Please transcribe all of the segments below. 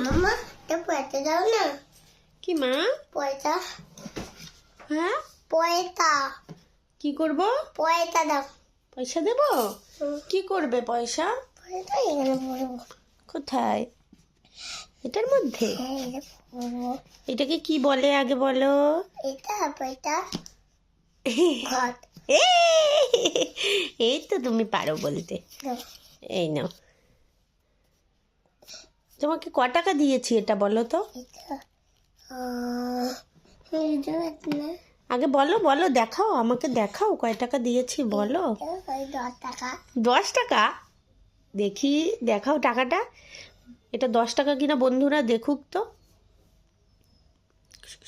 মামা এটা পয়সা দাও না। কি মা? পয়সা। হ্যাঁ পয়সা। কি করব? পয়সা দাও। পয়সা দেব? কি করবে পয়সা? পয়সা এখানে পড়বো। কোথায়? এটার মধ্যে? হ্যাঁ এটা পড়বো। এটাকে কি বলে আগে বলো? এটা পয়সা ঘট। এই তো তুমি পারো বলতে। দাও। এই নাও। তোমাকে ক টাকা দিয়েছি এটা বলো তো? এটা এটা না। আগে বলো বলো, দেখাও আমাকে, দেখাও কয় টাকা দিয়েছি বলো। ওই 10 টাকা। 10 টাকা? দেখি, দেখাও টাকাটা। এটা 10 টাকা কিনা বন্ধুরা দেখুক তো।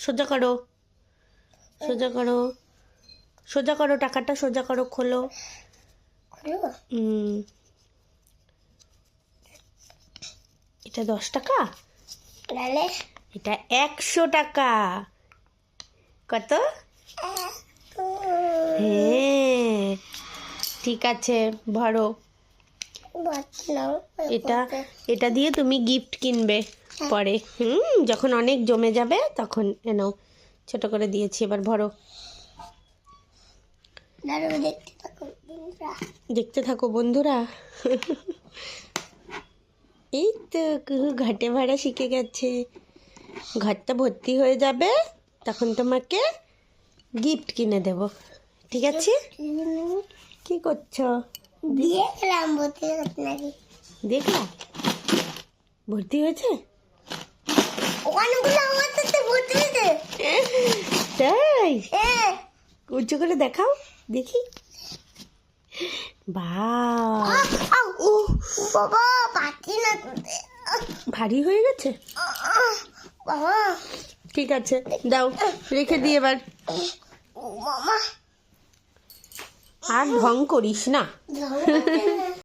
সোজা করো, সোজা করো, সোজা করো, টাকাটা সোজা করো, খোলো। খুলবো? এটা 10 টাকা, তাহলে এটা 100 টাকা। কত? হ্যাঁ ঠিক আছে, ভরো। বাঁচলাম। এটা দিয়ে তুমি গিফট কিনবে পরে। যখন অনেক জমে যাবে তখন নাও, ছোট করে দিয়েছি, এবার ভরো। দাঁড়াও দেখতে থাকো বন্ধুরা। দেখতে থাকো বন্ধুরা। এই তো কুহু ঘাটে ভাড়া শিখে গেছে। ঘরটা ভর্তি হয়ে যাবে তখন তোমাকে গিফট কিনে দেব, ঠিক আছে? কি করছো? দিয়ে গেলাম বলতে নাকি দেখলা ভর্তি হয়েছে? ওখানগুলো আমার সাথে ভর্তি হয়েছে। তাই? হ্যাঁ। উঁচু করে দেখাও দেখি। বাহ, ও বাবা পাচ্ছি না তুলতে। ভারী হয়ে গেছে। বাবা ঠিক আছে দাও, রেখে দিই এবার। মামা আর ঢং করিস না।